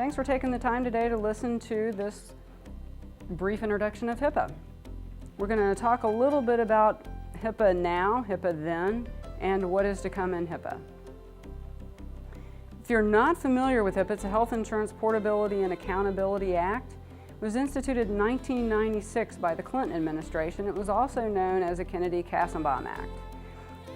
Thanks for taking the time today to listen to this brief introduction of HIPAA. We're going to talk a little bit about HIPAA now, HIPAA then, and what is to come in HIPAA. If you're not familiar with HIPAA, it's a Health Insurance Portability and Accountability Act. It was instituted in 1996 by the Clinton administration. It was also known as the Kennedy-Kassenbaum Act.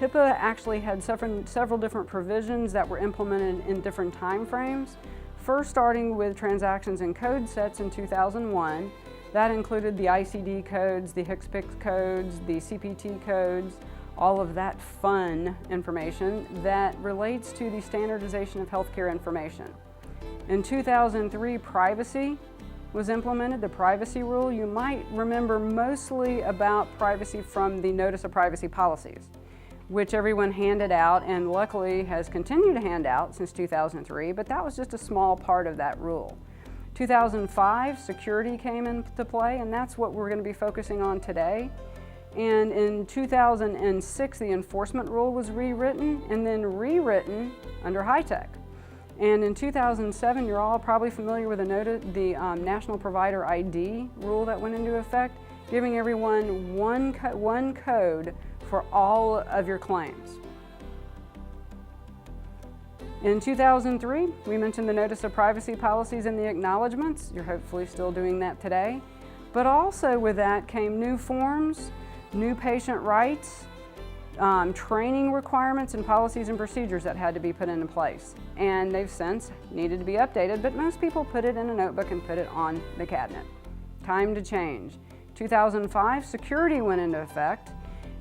HIPAA actually had several different provisions that were implemented in different time frames. First, starting with transactions and code sets in 2001. That included the ICD codes, the HCPCS codes, the CPT codes, all of that fun information that relates to the standardization of healthcare information. In 2003, privacy was implemented, the privacy rule. You might remember mostly about privacy from the Notice of Privacy Policies, which everyone handed out and luckily has continued to hand out since 2003, but that was just a small part of that rule. 2005, security came into play, and that's what we're going to be focusing on today. And in 2006, the enforcement rule was rewritten and then rewritten under HITECH. And in 2007, you're all probably familiar with the National Provider ID rule that went into effect, giving everyone one code for all of your claims. In 2003, we mentioned the Notice of Privacy Policies and the acknowledgments. You're hopefully still doing that today. But also with that came new forms, new patient rights, training requirements and policies and procedures that had to be put into place. And they've since needed to be updated, but most people put it in a notebook and put it on the cabinet. Time to change. 2005, security went into effect,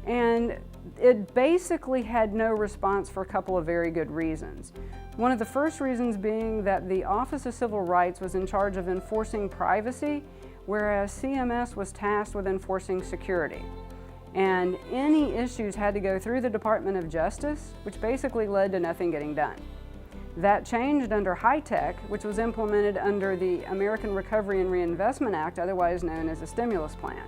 and it basically had no response for a couple of very good reasons. One of the first reasons being that the Office of Civil Rights was in charge of enforcing privacy, whereas CMS was tasked with enforcing security. And any issues had to go through the Department of Justice, which basically led to nothing getting done. That changed under HITECH, which was implemented under the American Recovery and Reinvestment Act, otherwise known as the stimulus plan.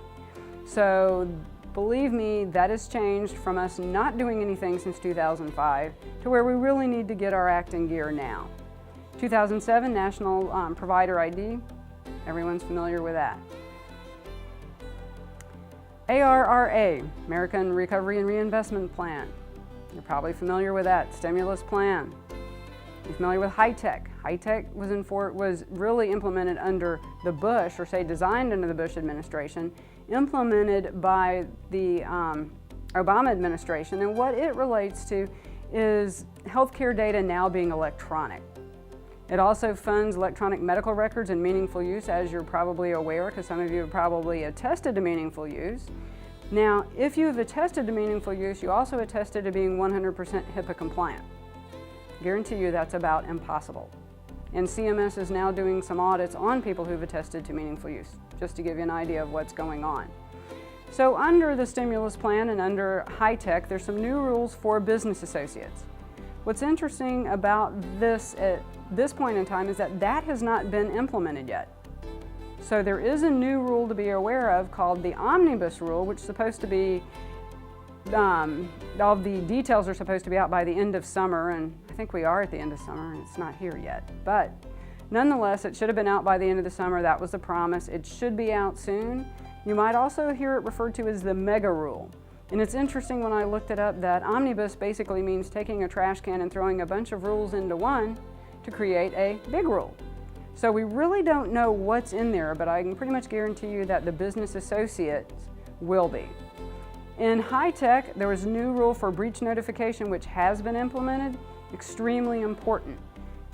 So believe me, that has changed from us not doing anything since 2005 to where we really need to get our act in gear now. 2007, National Provider ID, everyone's familiar with that. ARRA, American Recovery and Reinvestment Plan. You're probably familiar with that, stimulus plan. You're familiar with HITECH. HITECH was really implemented under the Bush, or say designed under the Bush administration, implemented by the Obama administration. And what it relates to is healthcare data now being electronic. It also funds electronic medical records and meaningful use, as you're probably aware, because some of you have probably attested to meaningful use. Now, if you have attested to meaningful use, you also attested to being 100% HIPAA compliant. Guarantee you that's about impossible. And CMS is now doing some audits on people who've attested to meaningful use, just to give you an idea of what's going on. So under the stimulus plan and under HITECH, there's some new rules for business associates. What's interesting about this at this point in time is that that has not been implemented yet. So there is a new rule to be aware of called the Omnibus Rule, which is supposed to be, all the details are supposed to be out by the end of summer, and I think we are at the end of summer and it's not here yet. But nonetheless, it should have been out by the end of the summer. That was the promise. It should be out soon. You might also hear it referred to as the Mega Rule. And it's interesting when I looked it up that omnibus basically means taking a trash can and throwing a bunch of rules into one to create a big rule. So we really don't know what's in there, but I can pretty much guarantee you that the business associates will be. In HITECH, there was a new rule for breach notification, which has been implemented, extremely important.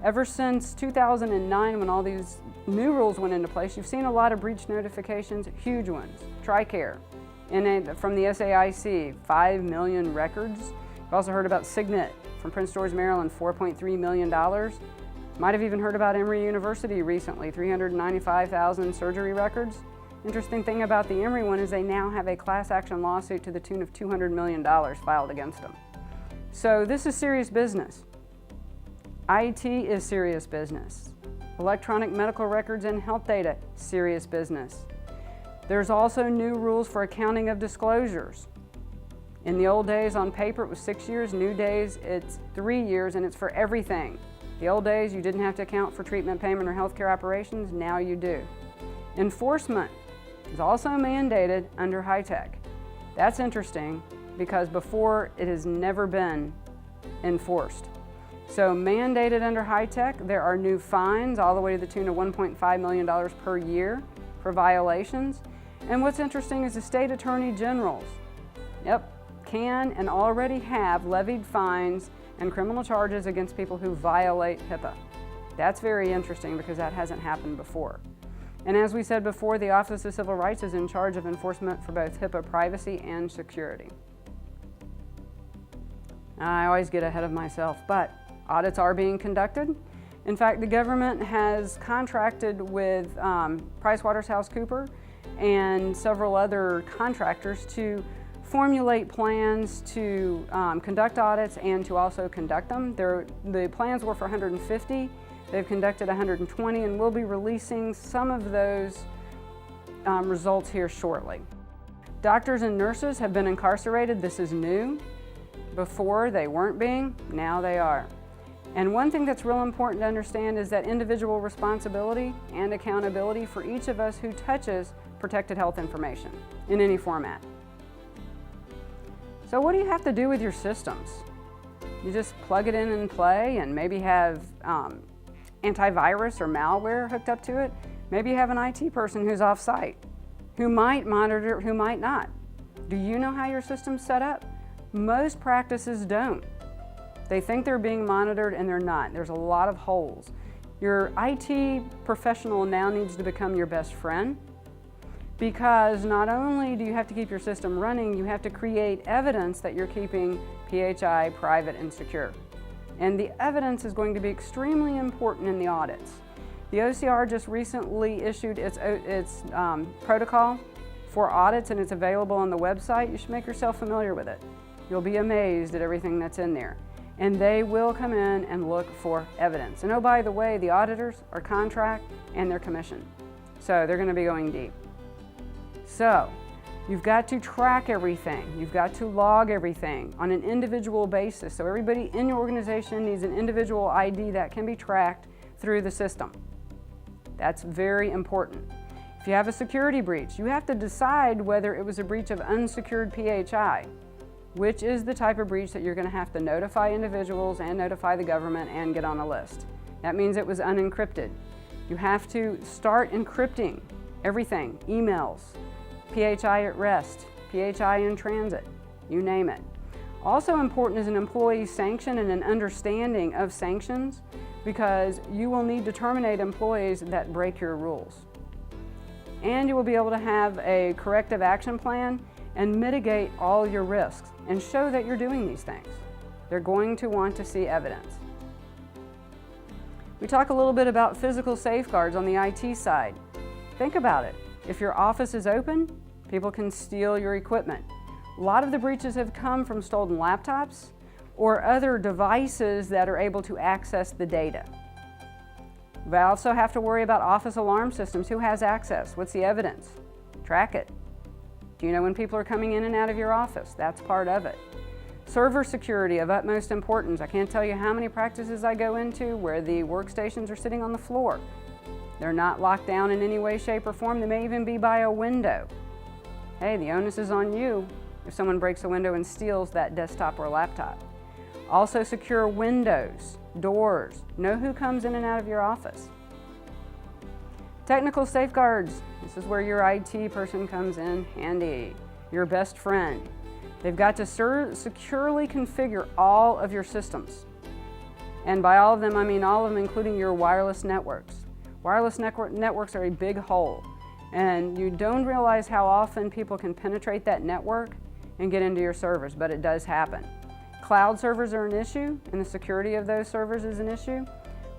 Ever since 2009, when all these new rules went into place, you've seen a lot of breach notifications, huge ones. TRICARE, from the SAIC, 5 million records. You've also heard about Signet from Prince George, Maryland, $4.3 million. Might have even heard about Emory University recently, 395,000 surgery records. Interesting thing about the Emory one is they now have a class action lawsuit to the tune of $200 million filed against them. So this is serious business. IT is serious business. Electronic medical records and health data, serious business. There's also new rules for accounting of disclosures. In the old days on paper it was 6 years, new days it's 3 years, and it's for everything. The old days, you didn't have to account for treatment, payment, or healthcare operations. Now you do. Enforcement is also mandated under HITECH. That's interesting because before it has never been enforced. So mandated under HITECH, there are new fines all the way to the tune of $1.5 million per year for violations. And what's interesting is the state attorney generals, can and already have levied fines and criminal charges against people who violate HIPAA. That's very interesting because that hasn't happened before. And as we said before, the Office of Civil Rights is in charge of enforcement for both HIPAA privacy and security. I always get ahead of myself, but audits are being conducted. In fact, the government has contracted with PricewaterhouseCoopers and several other contractors to formulate plans to conduct audits and to also conduct them. The plans were for 150. They've conducted 120 and we'll be releasing some of those results here shortly. Doctors and nurses have been incarcerated. This is new. Before they weren't being, now they are. And one thing that's real important to understand is that individual responsibility and accountability for each of us who touches protected health information in any format. So what do you have to do with your systems? You just plug it in and play and maybe have antivirus or malware hooked up to it. Maybe you have an IT person who's off-site, who might monitor, who might not. Do you know how your system's set up? Most practices don't. They think they're being monitored and they're not. There's a lot of holes. Your IT professional now needs to become your best friend, because not only do you have to keep your system running, you have to create evidence that you're keeping PHI private and secure. And the evidence is going to be extremely important in the audits. The OCR just recently issued its protocol for audits and it's available on the website. You should make yourself familiar with it. You'll be amazed at everything that's in there. And they will come in and look for evidence. And oh, by the way, the auditors are contract and they're commissioned. So they're going to be going deep. So you've got to track everything. You've got to log everything on an individual basis. So everybody in your organization needs an individual ID that can be tracked through the system. That's very important. If you have a security breach, you have to decide whether it was a breach of unsecured PHI, which is the type of breach that you're going to have to notify individuals and notify the government and get on a list. That means it was unencrypted. You have to start encrypting everything, emails, PHI at rest, PHI in transit, you name it. Also important is an employee sanction and an understanding of sanctions, because you will need to terminate employees that break your rules. And you will be able to have a corrective action plan and mitigate all your risks and show that you're doing these things. They're going to want to see evidence. We talk a little bit about physical safeguards on the IT side. Think about it. If your office is open, people can steal your equipment. A lot of the breaches have come from stolen laptops or other devices that are able to access the data. We also have to worry about office alarm systems. Who has access? What's the evidence? Track it. Do you know when people are coming in and out of your office? That's part of it. Server security of utmost importance. I can't tell you how many practices I go into where the workstations are sitting on the floor. They're not locked down in any way, shape, or form. They may even be by a window. Hey, the onus is on you if someone breaks a window and steals that desktop or laptop. Also secure windows, doors. Know who comes in and out of your office. Technical safeguards. This is where your IT person comes in handy. Your best friend. They've got to securely configure all of your systems. And by all of them, I mean all of them, including your wireless networks. Wireless networks are a big hole, and you don't realize how often people can penetrate that network and get into your servers, but it does happen. Cloud servers are an issue, and the security of those servers is an issue.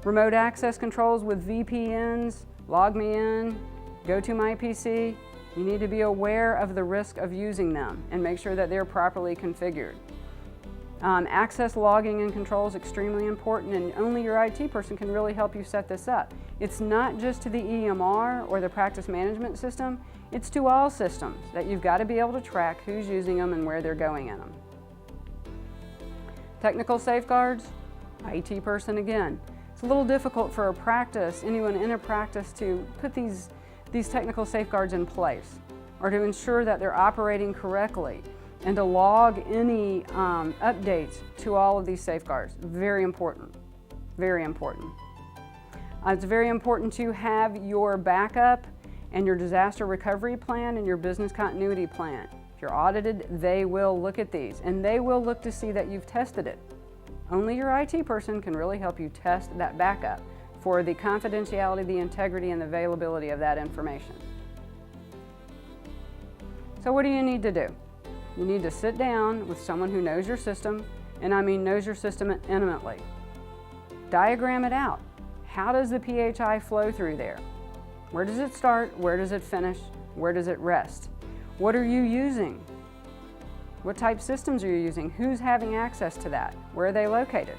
Remote access controls with VPNs, log me in, go to my PC. You need to be aware of the risk of using them and make sure that they're properly configured. Access logging and control is extremely important, and only your IT person can really help you set this up. It's not just to the EMR or the practice management system, it's to all systems that you've got to be able to track who's using them and where they're going in them. Technical safeguards, IT person again. It's a little difficult for a practice, anyone in a practice, to put these technical safeguards in place, or to ensure that they're operating correctly, and to log any updates to all of these safeguards. Very important, very important. It's very important to have your backup and your disaster recovery plan and your business continuity plan. If you're audited, they will look at these, and they will look to see that you've tested it. Only your IT person can really help you test that backup for the confidentiality, the integrity, and the availability of that information. So what do you need to do? You need to sit down with someone who knows your system, and I mean knows your system intimately. Diagram it out. How does the PHI flow through there? Where does it start? Where does it finish? Where does it rest? What are you using? What type systems are you using? Who's having access to that? Where are they located?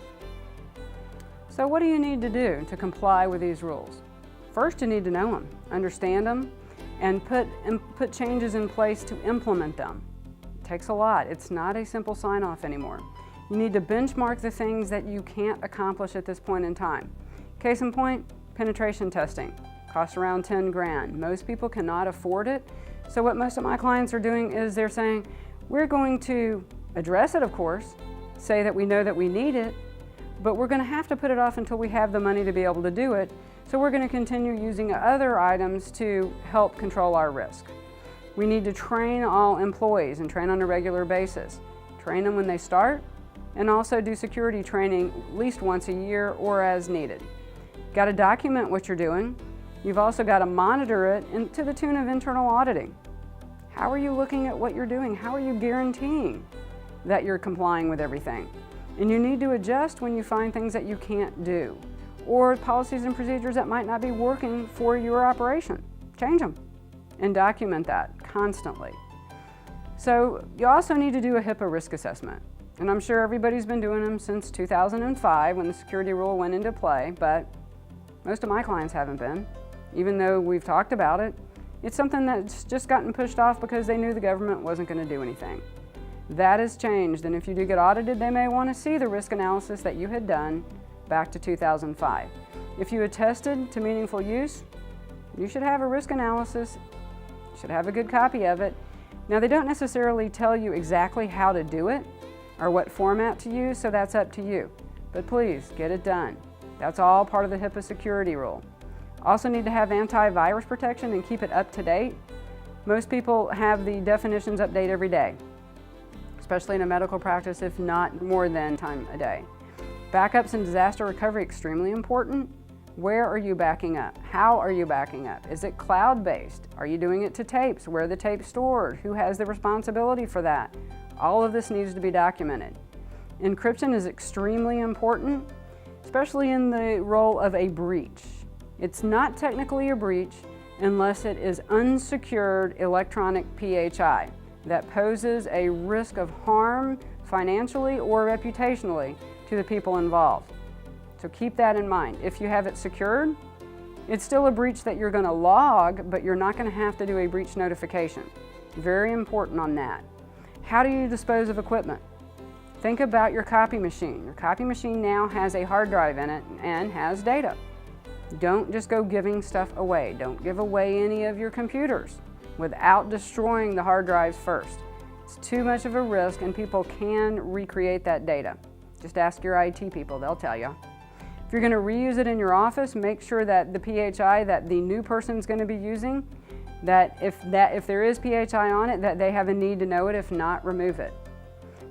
So what do you need to do to comply with these rules? First, you need to know them, understand them, and put changes in place to implement them. It takes a lot. It's not a simple sign-off anymore. You need to benchmark the things that you can't accomplish at this point in time. Case in point, penetration testing. Costs around 10 grand. Most people cannot afford it. So what most of my clients are doing is they're saying, we're going to address it, of course, say that we know that we need it, but we're going to have to put it off until we have the money to be able to do it. So we're going to continue using other items to help control our risk. We need to train all employees and train on a regular basis. Train them when they start, and also do security training at least once a year or as needed. Got to document what you're doing. You've also got to monitor it to the tune of internal auditing. How are you looking at what you're doing? How are you guaranteeing that you're complying with everything? And you need to adjust when you find things that you can't do, or policies and procedures that might not be working for your operation. Change them and document that constantly. So you also need to do a HIPPA risk assessment. And I'm sure everybody's been doing them since 2005 when the security rule went into play, but most of my clients haven't been. Even though we've talked about it, it's something that's just gotten pushed off because they knew the government wasn't going to do anything. That has changed, and if you do get audited, they may want to see the risk analysis that you had done back to 2005. If you attested to meaningful use, you should have a risk analysis. You should have a good copy of it. Now, they don't necessarily tell you exactly how to do it or what format to use, so that's up to you. But please, get it done. That's all part of the HIPAA security rule. Also need to have antivirus protection and keep it up to date. Most people have the definitions update every day, especially in a medical practice, if not more than time a day. Backups and disaster recovery, extremely important. Where are you backing up? How are you backing up? Is it cloud-based? Are you doing it to tapes? Where are the tapes stored? Who has the responsibility for that? All of this needs to be documented. Encryption is extremely important, especially in the role of a breach. It's not technically a breach unless it is unsecured electronic PHI that poses a risk of harm financially or reputationally to the people involved. So keep that in mind. If you have it secured, it's still a breach that you're going to log, but you're not going to have to do a breach notification. Very important on that. How do you dispose of equipment? Think about your copy machine. Your copy machine now has a hard drive in it and has data. Don't just go giving stuff away. Don't give away any of your computers without destroying the hard drives first. It's too much of a risk, and people can recreate that data. Just ask your IT people, they'll tell you. If you're going to reuse it in your office, make sure that the PHI that the new person's going to be using, that if there is PHI on it, that they have a need to know it. If not, remove it.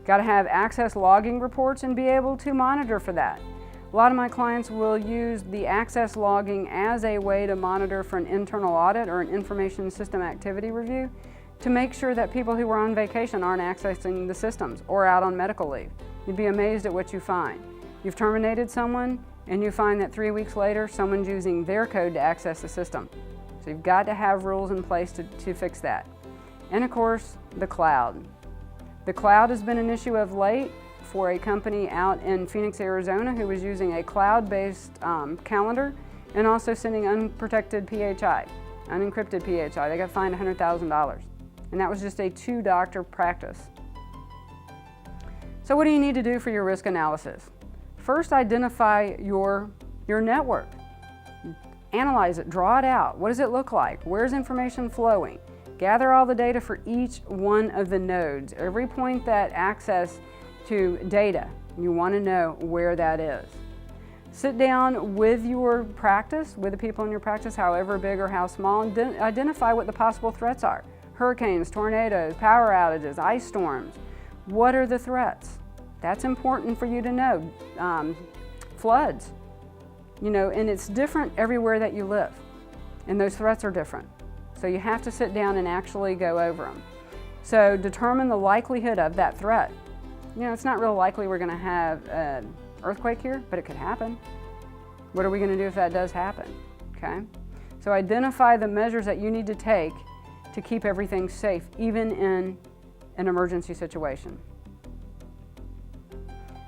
Got to have access logging reports and be able to monitor for that. A lot of my clients will use the access logging as a way to monitor for an internal audit or an information system activity review to make sure that people who are on vacation aren't accessing the systems or out on medical leave. You'd be amazed at what you find. You've terminated someone and you find that 3 weeks later someone's using their code to access the system. So you've got to have rules in place to fix that. And of course, the cloud. The cloud has been an issue of late for a company out in Phoenix, Arizona, who was using a cloud-based calendar and also sending unprotected PHI, unencrypted PHI. They got fined $100,000. And that was just a 2-doctor practice. So what do you need to do for your risk analysis? First, identify your Your network. Analyze it, draw it out. What does it look like? Where's information flowing? Gather all the data for each one of the nodes. Every point that access to data, you want to know where that is. Sit down with your practice, with the people in your practice, however big or how small, and identify what the possible threats are. Hurricanes, tornadoes, power outages, ice storms. What are the threats? That's important for you to know. Floods. And it's different everywhere that you live, and those threats are different. So you have to sit down and actually go over them. So determine the likelihood of that threat. It's not real likely we're going to have an earthquake here, but it could happen. What are we going to do if that does happen? Okay? So identify the measures that you need to take to keep everything safe, even in an emergency situation.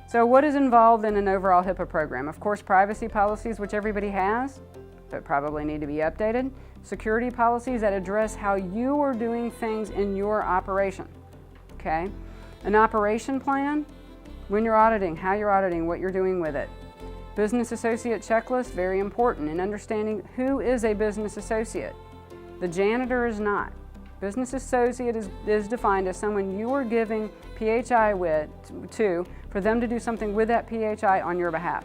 So what is involved in an overall HIPAA program? Of course, privacy policies, which everybody has, but probably need to be updated. Security policies that address how you are doing things in your operation, okay? An operation plan, when you're auditing, how you're auditing, what you're doing with it. Business associate checklist, very important in understanding who is a business associate. The janitor is not. Business associate is defined as someone you are giving PHI to for them to do something with that PHI on your behalf.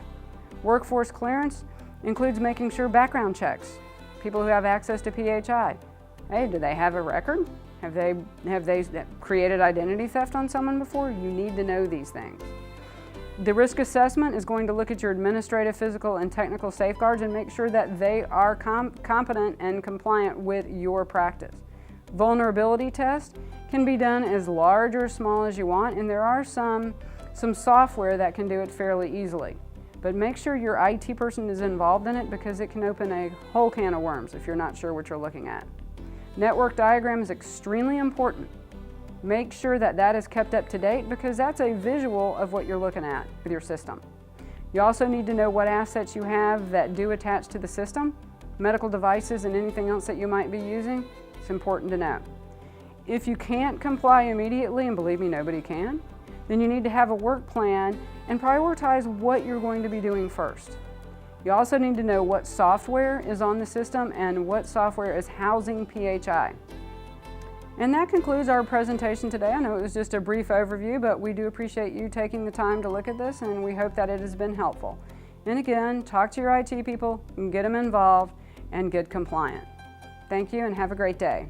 Workforce clearance includes making sure background checks, people who have access to PHI. Hey, do they have a record? Have they created identity theft on someone before? You need to know these things. The risk assessment is going to look at your administrative, physical, and technical safeguards and make sure that they are competent and compliant with your practice. Vulnerability test can be done as large or small as you want, and there are some software that can do it fairly easily. But make sure your IT person is involved in it because it can open a whole can of worms if you're not sure what you're looking at. Network diagram is extremely important. Make sure that that is kept up to date because that's a visual of what you're looking at with your system. You also need to know what assets you have that do attach to the system, medical devices and anything else that you might be using. It's important to know. If you can't comply immediately, and believe me, nobody can, then you need to have a work plan and prioritize what you're going to be doing first. You also need to know what software is on the system and what software is housing PHI. And that concludes our presentation today. I know it was just a brief overview, but we do appreciate you taking the time to look at this, and we hope that it has been helpful. And again, talk to your IT people and get them involved and get compliant. Thank you and have a great day.